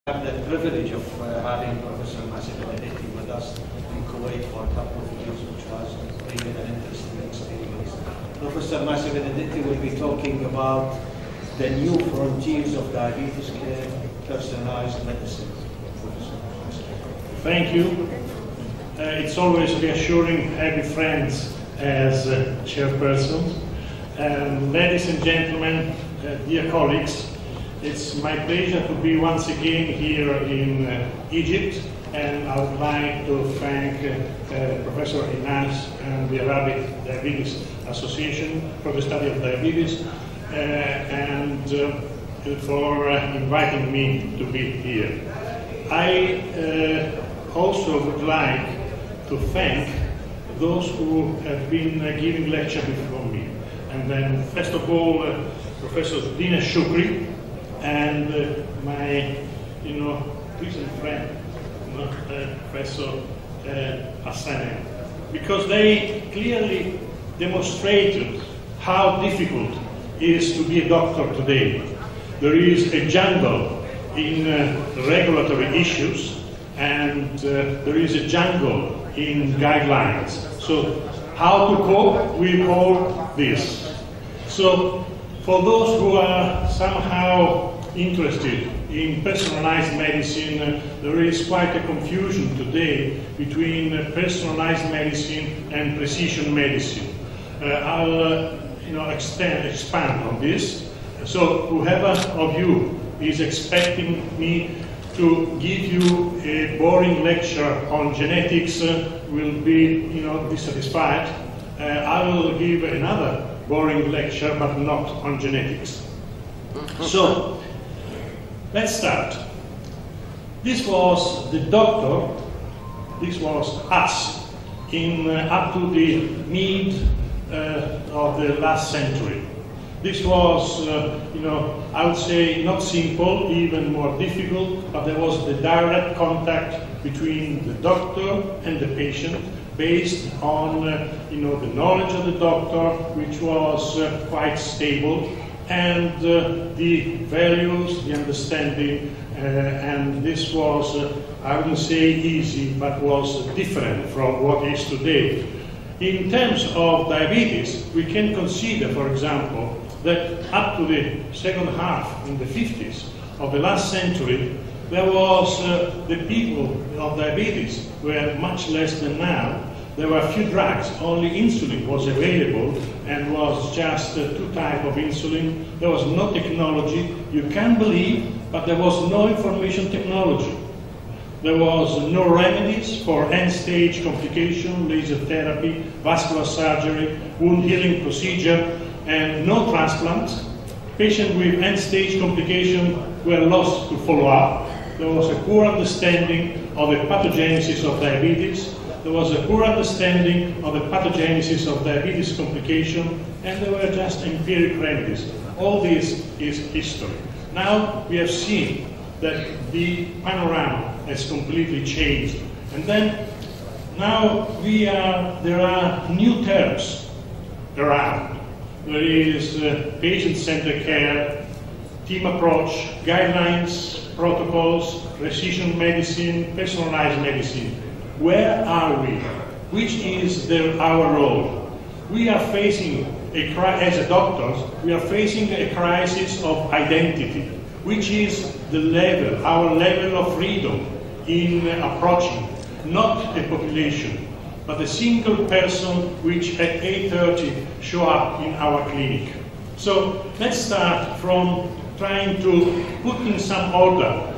have the privilege of having Professor Masih Benedetti with us in Kuwait for a couple of years, which was really an interesting experience. Professor Masih Benedetti will be talking about the new frontiers of diabetes care, personalized medicine. Thank you. It's always reassuring having friends as chairpersons. Ladies and gentlemen, dear colleagues, it's my pleasure to be once again here in Egypt, and I would like to thank Professor Inas and the Arabic Diabetes Association for the study of diabetes and for inviting me to be here. I also would like to thank those who have been giving lecture before me. And then, first of all, Professor Dina Shukri and my, recent friend, Professor Hassanen, because they clearly demonstrated how difficult it is to be a doctor today. There is a jungle in regulatory issues, and there is a jungle in guidelines. So how to cope with all this? So for those who are somehow interested in personalized medicine, there is quite a confusion today between personalized medicine and precision medicine. I'll expand on this. So whoever of you is expecting me to give you a boring lecture on genetics will be, dissatisfied. I will give another boring lecture, but not on genetics. So, let's start. This was the doctor, this was us, in up to the mid of the last century. This was, I would say not simple, even more difficult, but there was the direct contact between the doctor and the patient, based on the knowledge of the doctor, which was quite stable, and the values, the understanding, and this was, I wouldn't say easy, but was different from what is today. In terms of diabetes, we can consider, for example, that up to the second half, in the 50s of the last century, there was, the people of diabetes were much less than now. There were few drugs, only insulin was available, and was just two types of insulin. There was no technology, you can believe, but there was no information technology. There was no remedies for end-stage complication, laser therapy, vascular surgery, wound healing procedure, and no transplant. Patients with end-stage complication were lost to follow-up. There was a poor understanding of the pathogenesis of diabetes. There was a poor understanding of the pathogenesis of diabetes complication, and there were just empiric remedies. All this is history. Now we have seen that the panorama has completely changed. And then now there are new terms around. There is patient-centered care, team approach, guidelines, protocols, precision medicine, personalized medicine. Where are we? Which is our role? We are facing, as doctors, we are facing a crisis of identity, which is the level, our level of freedom in approaching, not a population, but a single person which at 8:30 show up in our clinic. So let's start from trying to put in some order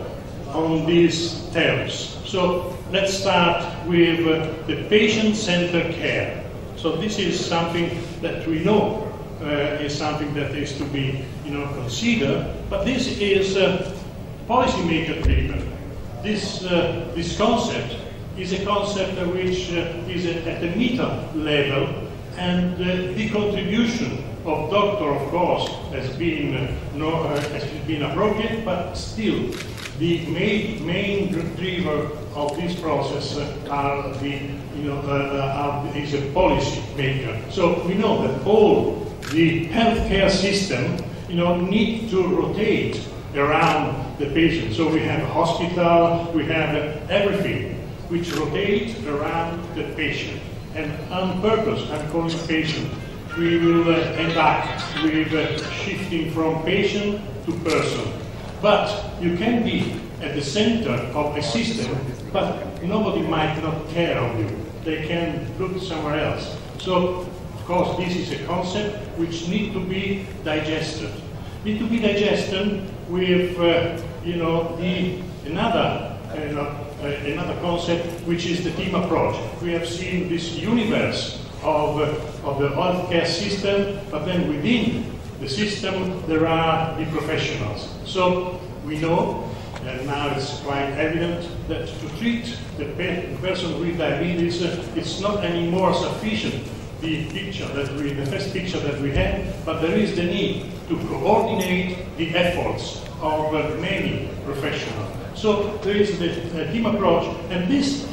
on these terms. So let's start with the patient-centered care. So this is something that we know is something that is to be considered, but this is policymaker driven. This concept is a concept which is at the meter level, and the contribution of doctor, of course, has been appropriate, but still the main driver of this process is a policy maker. So we know that all the healthcare system need to rotate around the patient. So we have a hospital, we have everything which rotates around the patient. And on purpose, I'm calling patient, we will end up with shifting from patient to person. But you can be at the center of a system, but nobody might not care of you. They can look somewhere else. So, of course, this is a concept which needs to be digested. Need to be digested with, another concept, which is the team approach. We have seen this universe of the healthcare system, but then within the system there are the professionals. So we know, and now it's quite evident, that to treat the person with diabetes, it's not anymore sufficient the first picture that we had, but there is the need to coordinate the efforts of many professionals. So there is the team approach, and this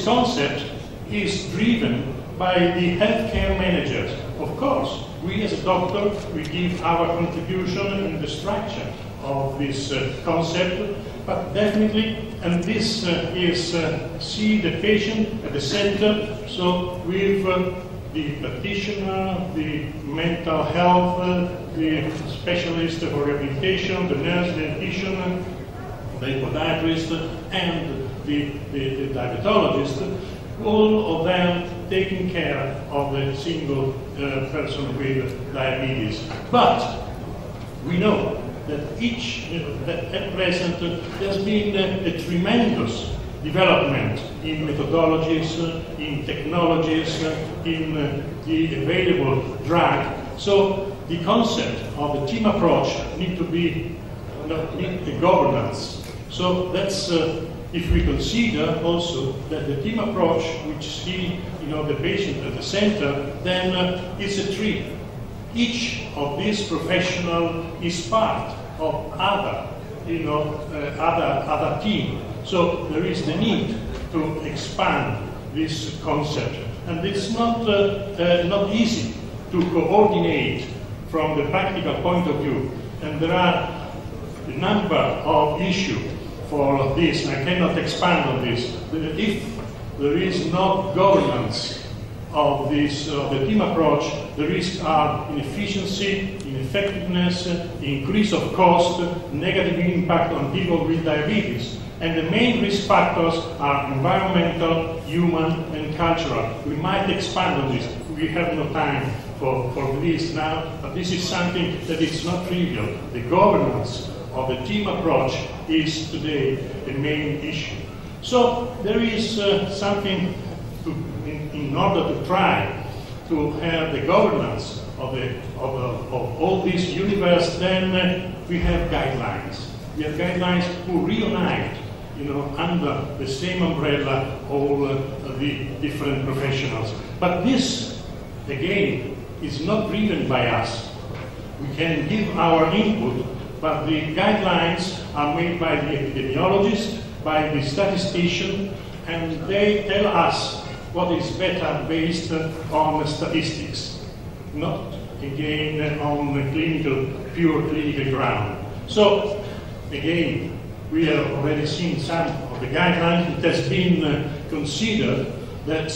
concept is driven by the healthcare managers. Of course, we as a doctor, we give our contribution in the structure of this concept, but definitely, and this is see the patient at the center, so with the practitioner, the mental health, the specialist for rehabilitation, the nurse, the dietitian, the podiatrist, and the diabetologist, all of them taking care of the single person with diabetes. But we know that that at present there's been a tremendous development in methodologies, in technologies, in the available drug. So the concept of the team approach need a governance. So that's if we consider also that the team approach, which see the patient at the center, then it's a tree. Each of these professionals is part of other team. So there is the need to expand this concept, and it's not easy to coordinate from the practical point of view. And there are a number of issues for this. I cannot expand on this. If there is no governance of this the team approach, the risks are inefficiency, ineffectiveness, increase of cost, negative impact on people with diabetes. And the main risk factors are environmental, human, and cultural. We might expand on this. We have no time for this now, but this is something that is not trivial. The governance of the team approach is today the main issue. So there is something in order to try to have the governance of all this universe, then we have guidelines. We have guidelines who reunite, under the same umbrella, all the different professionals. But this, again, is not driven by us. We can give our input, but the guidelines are made by the epidemiologist, by the statistician, and they tell us what is better based on statistics, not again on pure clinical ground. So again, we have already seen some of the guidelines. It has been considered that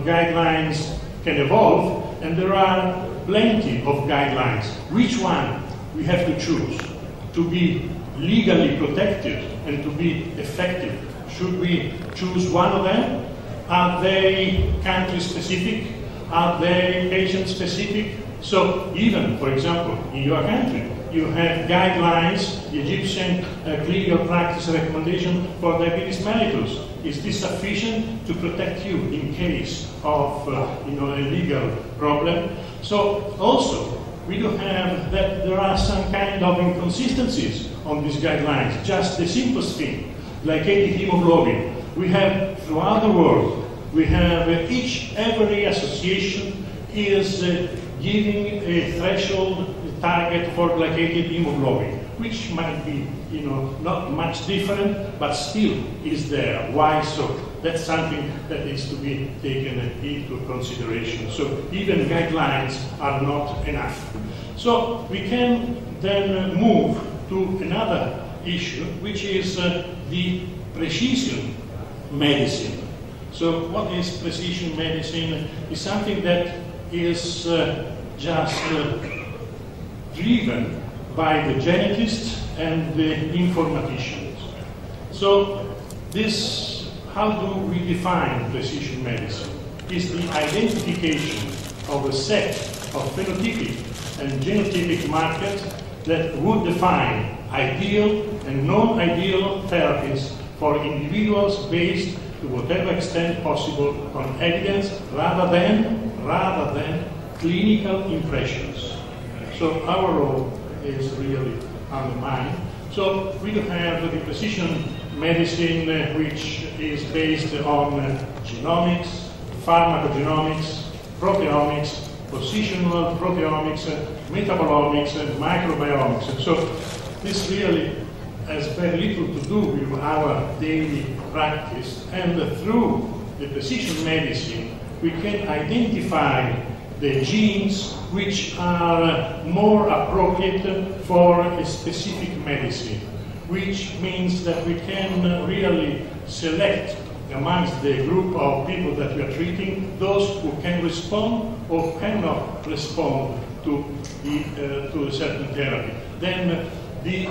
guidelines can evolve, and there are plenty of guidelines. Which one we have to choose to be legally protected and to be effective? Should we choose one of them? Are they country-specific? Are they patient-specific? So even, for example, in your country, you have guidelines, the Egyptian clinical practice recommendation for diabetes mellitus. Is this sufficient to protect you in case of a legal problem? So also, we do have that there are some kind of inconsistencies on these guidelines. Just the simplest thing, glycated hemoglobin. We have throughout the world, we have every association is giving a threshold target for glycated hemoglobin, which might be, not much different, but still is there. Why so? That's something that is to be taken into consideration. So even guidelines are not enough. So we can then move to another issue, which is the precision medicine. So what is precision medicine? Is something that is just driven by the geneticists and the informaticians. So this, how do we define precision medicine? Is the identification of a set of phenotypic and genotypic markers that would define ideal and non-ideal therapies for individuals based to whatever extent possible on evidence rather than clinical impressions. So our role is really undermined. So we do have the precision medicine which is based on genomics, pharmacogenomics, proteomics, positional proteomics, metabolomics, and microbiomics. So this really has very little to do with our daily practice, and through the precision medicine we can identify the genes which are more appropriate for a specific medicine, which means that we can really select amongst the group of people that we are treating those who can respond or cannot respond to a certain therapy. Then the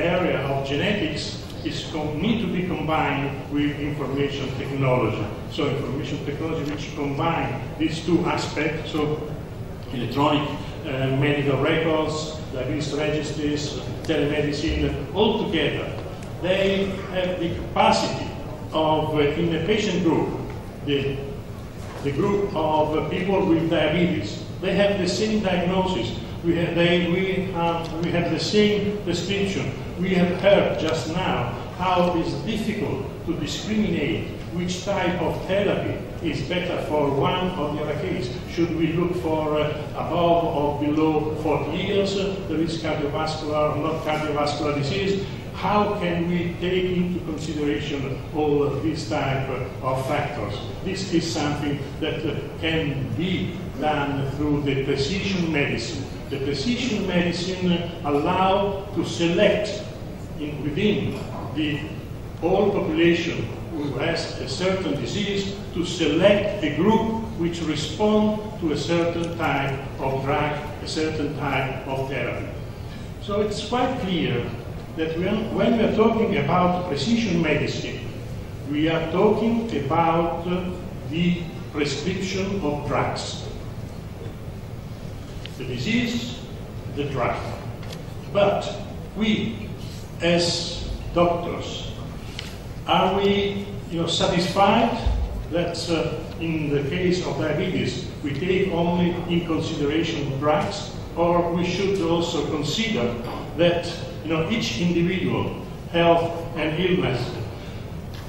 area of genetics need to be combined with information technology. So information technology which combine these two aspects, so electronic medical records, diabetes registries, telemedicine, all together. They have the capacity of, in a patient group, the group of people with diabetes, they have the same diagnosis. We have the same prescription. We have heard just now how it is difficult to discriminate which type of therapy is better for one or the other case. Should we look for above or below 40 years? There is cardiovascular or not cardiovascular disease. How can we take into consideration all of these type of factors? This is something that can be done through the precision medicine. The precision medicine allows to select within the whole population who has a certain disease, to select a group which respond to a certain type of drug, a certain type of therapy. So it's quite clear that when we are talking about precision medicine, we are talking about the prescription of drugs. The disease, the drug. But we, as doctors, are we satisfied that in the case of diabetes we take only in consideration drugs, or we should also consider that each individual health and illness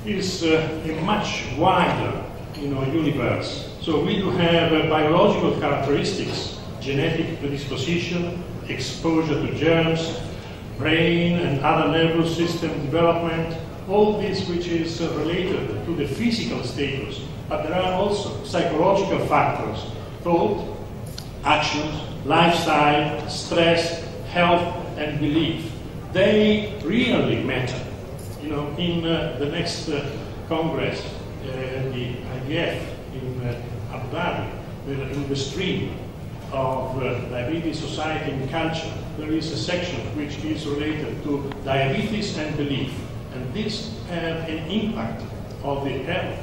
is a much wider universe. So we do have biological characteristics, genetic predisposition, exposure to germs, brain and other nervous system development, all this which is related to the physical status. But there are also psychological factors, thought, actions, lifestyle, stress, health and belief. They really matter. In the next Congress, the IDF in Abu Dhabi, in the stream of diabetes society and culture, there is a section which is related to diabetes and belief. And this has an impact on the health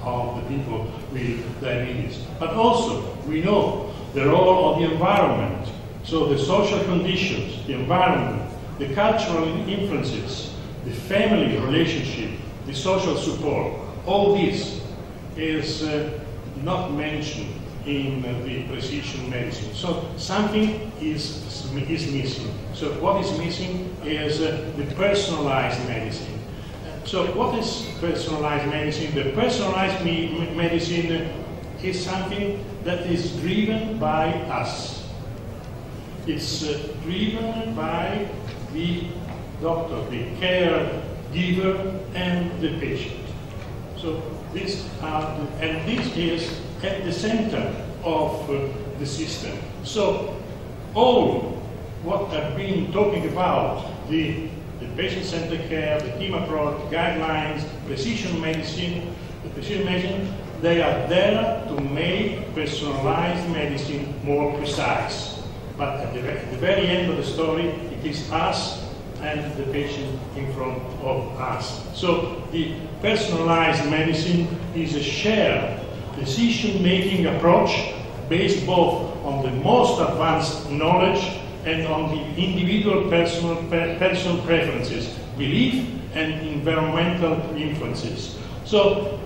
of the people with diabetes. But also, we know the role of the environment. So the social conditions, the environment, the cultural influences, the family relationship, the social support, all this is not mentioned in the precision medicine. So something is missing. So what is missing is the personalized medicine. So what is personalized medicine? The personalized medicine is something that is driven by us. It's driven by the doctor, the caregiver, and the patient. So this is at the center of the system. So all what I've been talking about, the patient-centered care, the team approach, guidelines, precision medicine, they are there to make personalized medicine more precise. But at the very end of the story, it is us and the patient in front of us. So the personalized medicine is a shared decision-making approach based both on the most advanced knowledge and on the individual personal preferences, belief and environmental influences. So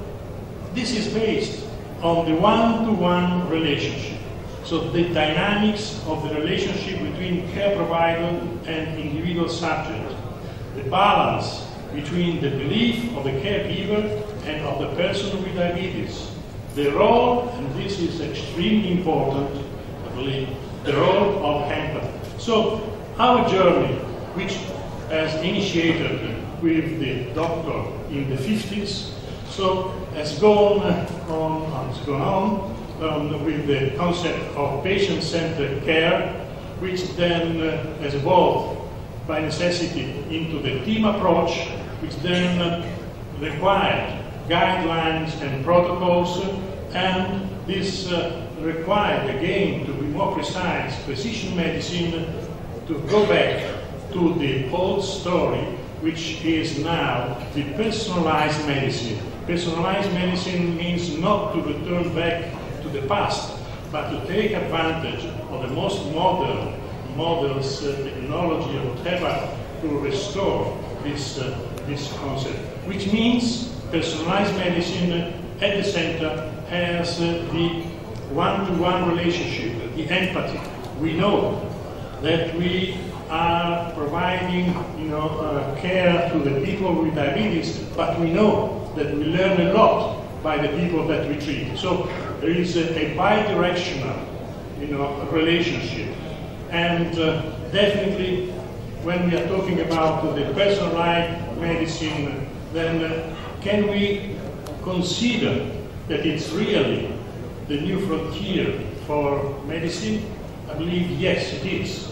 this is based on the one-to-one relationship. So the dynamics of the relationship between care provider and individual subject, the balance between the belief of the caregiver and of the person with diabetes, the role, and this is extremely important, I believe, the role of empathy. So our journey, which has initiated with the doctor in the 50s, so has gone on with the concept of patient-centered care, which then has evolved by necessity into the team approach, which then required guidelines and protocols, and this required again, to be more precise, precision medicine, to go back to the old story, which is now the personalized medicine. Personalized medicine means not to return back to the past, but to take advantage of the most modern models, technology, or whatever, to restore this concept. Which means personalized medicine at the center has the one-to-one relationship, the empathy. We know that we are providing, care to the people with diabetes, but we know that we learn a lot by the people that we treat. So there is a bi-directional, relationship, and definitely when we are talking about the personalized medicine, then can we consider that it's really the new frontier for medicine? I believe yes, it is.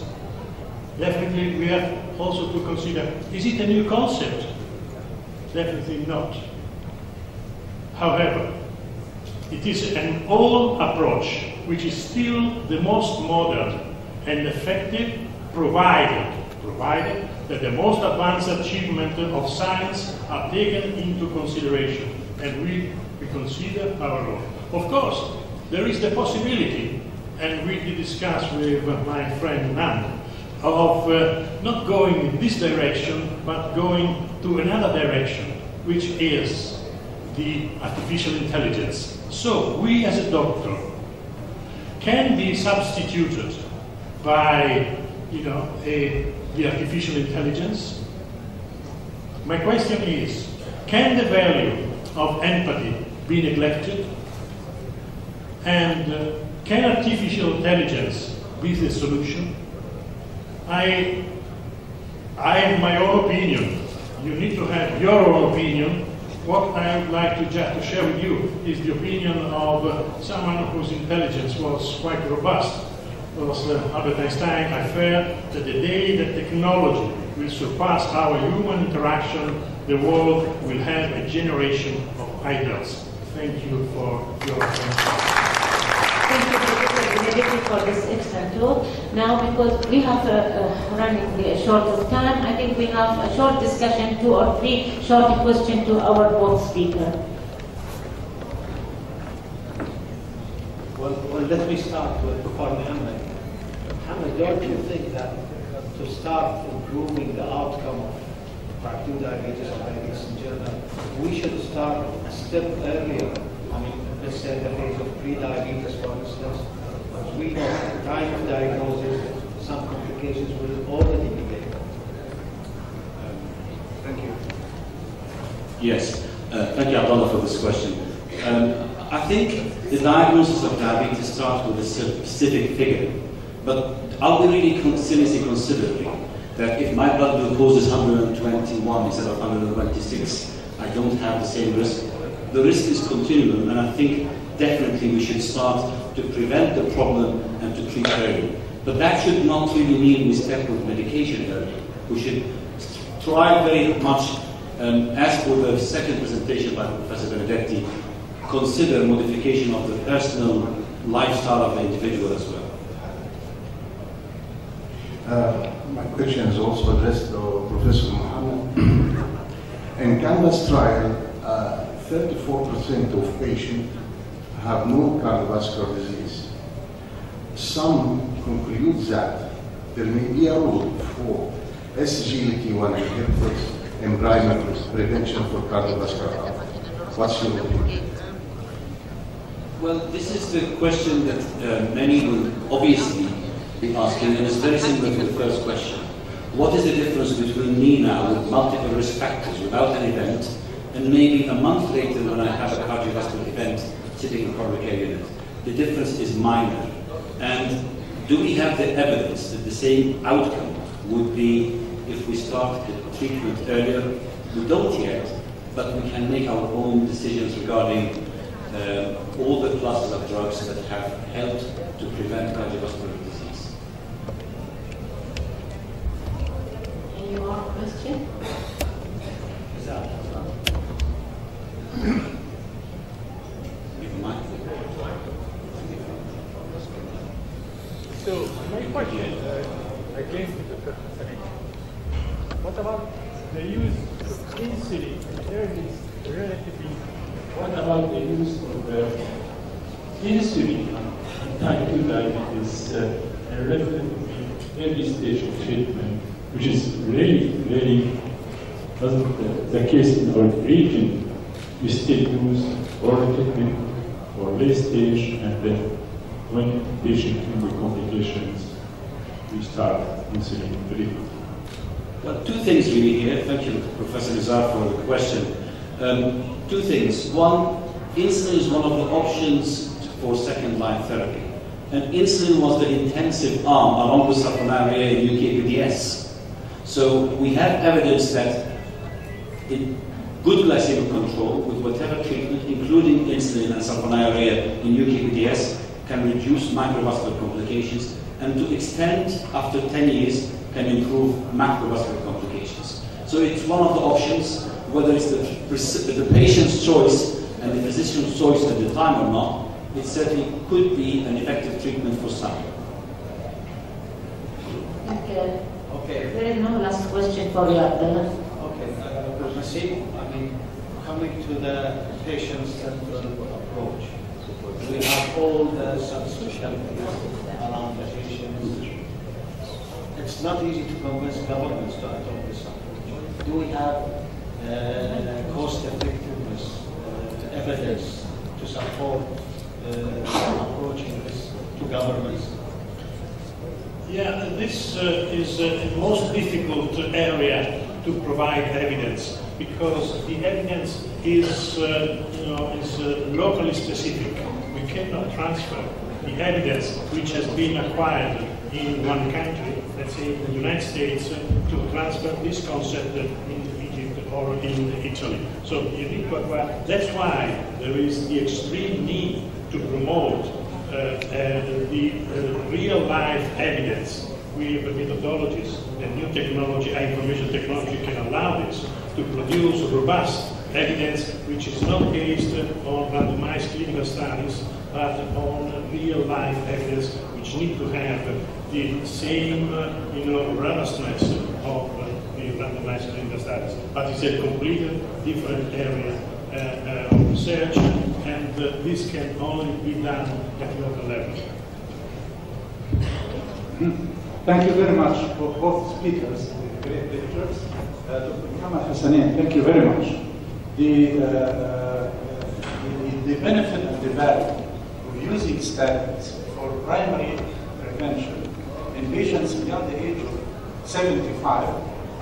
Definitely we have also to consider, is it a new concept? Definitely not. However, it is an old approach which is still the most modern and effective, provided that the most advanced achievements of science are taken into consideration, and we consider our role. Of course, there is the possibility, and we did discuss with my friend Nan, of not going in this direction, but going to another direction, which is the artificial intelligence. So we as a doctor can be substituted by the artificial intelligence. My question is, can the value of empathy be neglected? And can artificial intelligence be the solution? I have my own opinion. You need to have your own opinion. What I would like to just share with you is the opinion of someone whose intelligence was quite robust. It was Albert Einstein. I fear that the day that technology will surpass our human interaction, the world will have a generation of idols. Thank you for your attention. Thank you for this excellent talk. Now, because we have running short of time, I think we have a short discussion, 2 or 3 short questions to our both speakers. Well, let me start with Mohammed. Mohammed, don't you think that to start improving the outcome of type 2 diabetes or diabetes in general, we should start a step earlier? I mean, let's say in the phase of pre-diabetes, for instance, because we know at the time of diagnosis, some complications will already be there. Thank you. Yes, thank you, Abdullah, for this question. I think the diagnosis of diabetes starts with a specific figure, but are we really seriously considering that if my blood glucose is 121 instead of 126, I don't have the same risk? The risk is continuum, and I think definitely we should start to prevent the problem and to treat early. But that should not really mean we step with medication early. We should try very much, as for the second presentation by Professor Benedetti, consider modification of the personal lifestyle of the individual as well. My question is also addressed to Professor Mohammed. In Canvas trial, 34% of patients have no cardiovascular disease. Some conclude that there may be a role for SGLT1 inhibitors in primary prevention for cardiovascular outcome. What's your opinion? Well, this is the question that many will obviously be asking, and it's very similar to the first question. What is the difference between me now with multiple risk factors without an event, and maybe a month later when I have a cardiovascular event sitting in a coronary care unit? The difference is minor. And do we have the evidence that the same outcome would be if we start the treatment earlier? We don't yet, but we can make our own decisions regarding all the classes of drugs that have helped to prevent cardiovascular disease. Any more questions? So my question again to Dr. Hassanin. What about the use of insulin in early relatively? What about the use of insulin in type 2 diabetes in relatively early stage of treatment, which is really wasn't the case in our region? We still use oral treatment for late stage, and then when patient can be complications, we start insulin treatment. Well, two things really here. Thank you, Professor Nizar, for the question. Two things. One, insulin is one of the options for second-line therapy. And insulin was the intensive arm along with sulfonylurea in UKPDS. So we have evidence that in good glycemic control with whatever treatment, including insulin and sulfonylurea in UKPDS, can reduce microvascular complications, and to extend after 10 years can improve macrovascular complications. So it's one of the options, whether it's the patient's choice and the physician's choice at the time or not, it certainly could be an effective treatment for some. Okay. Okay. There is no last question for you, Abdullah. Okay. Proceed. I mean, coming to the patient-centered approach, we have all the subspecialties around the patients. It's not easy to convince governments to adopt this approach. Do we have cost-effectiveness evidence to support approaching this to governments? Yeah, this is the most difficult area to provide evidence, because the evidence is, locally specific. We cannot transfer the evidence which has been acquired in one country, let's say in the United States, to transfer this concept in Egypt or in Italy. So you need to acquire. That's why there is the extreme need to promote the real-life evidence with methodologies and new technology, information technology can allow this to produce robust evidence which is not based on randomized clinical studies, but on real-life evidence which need to have the same, robustness of the randomized clinical studies. But it's a completely different area of research, and this can only be done at local level. Thank you very much for both speakers, great lectures. Dr. Muhammad Hassanin, thank you very much. The benefit and the value of using statins for primary prevention in patients beyond the age of 75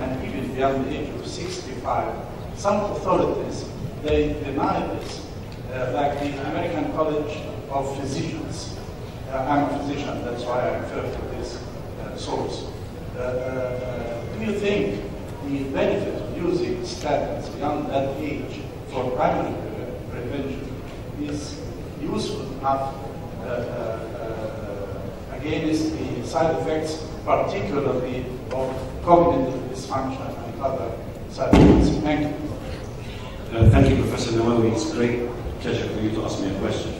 and even beyond the age of 65, some authorities, they deny this, like the American College of Physicians. I'm a physician, that's why I refer to this source. Do you think the benefit of using statins beyond that age for primary prevention is useful enough against the side effects, particularly of cognitive dysfunction and other side effects. Thank you. Thank you, Professor Nawawi. It's a great pleasure for you to ask me a question.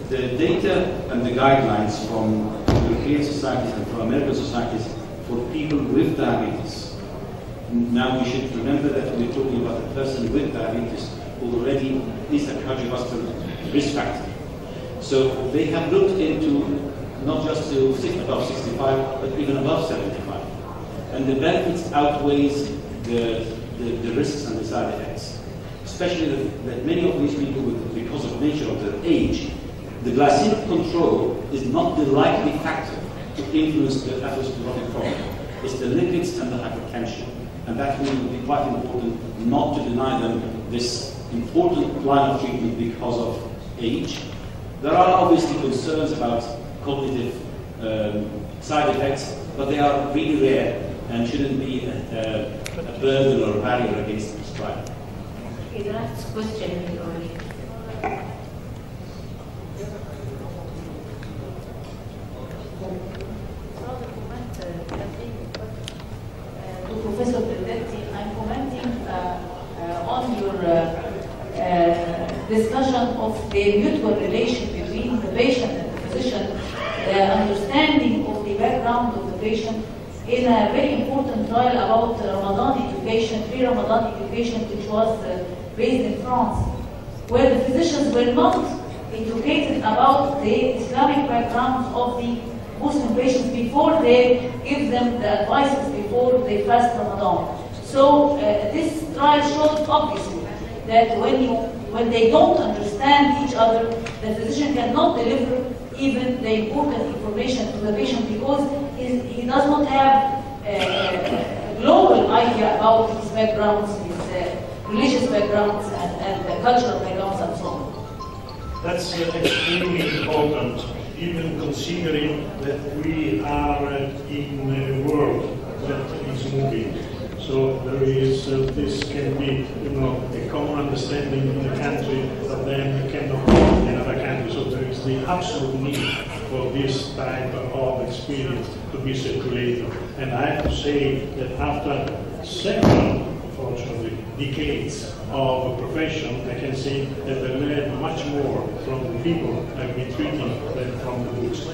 The data and the guidelines from European societies and from American societies for people with diabetes. Now we should remember that we're talking about a person with diabetes who already is a cardiovascular risk factor. So they have looked into not just to above 65, but even above 75. And the benefits outweighs the risks and the side effects. Especially that many of these people, because of nature of their age, the glycemic control is not the likely factor to influence the atherosclerotic problem. It's the lipids and the hypertension. And that will be quite important not to deny them this important line of treatment because of age. There are obviously concerns about cognitive side effects, but they are really rare and shouldn't be a burden or a barrier against prescribing. Okay, the next question. Professor Belletti, I'm commenting on your discussion of the mutual relation between the patient and the physician, understanding of the background of the patient in a very important trial about Ramadan education, pre-Ramadan education, which was based in France, where the physicians were not educated about the Islamic background of the Muslim patients before they give them the advices before they fast Ramadan. So this trial showed obviously that when they don't understand each other, the physician cannot deliver even the important information to the patient because he does not have a global idea about his backgrounds, his religious backgrounds and the cultural backgrounds and so on. That's extremely important, even considering that we are in a world that is moving. So there is, this can be, a common understanding in a country, but then it cannot be in another country. So there is the absolute need for this type of experience to be circulated. And I have to say that after several, unfortunately, decades of profession, I can say that I learned much more from the people I've been treating than from the books.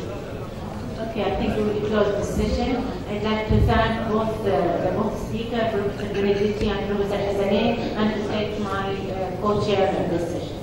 Okay, I think we will close this session. I'd like to thank both both speakers, Professor Benedicti and Professor Hassaneh, and to thank my co-chair in this session.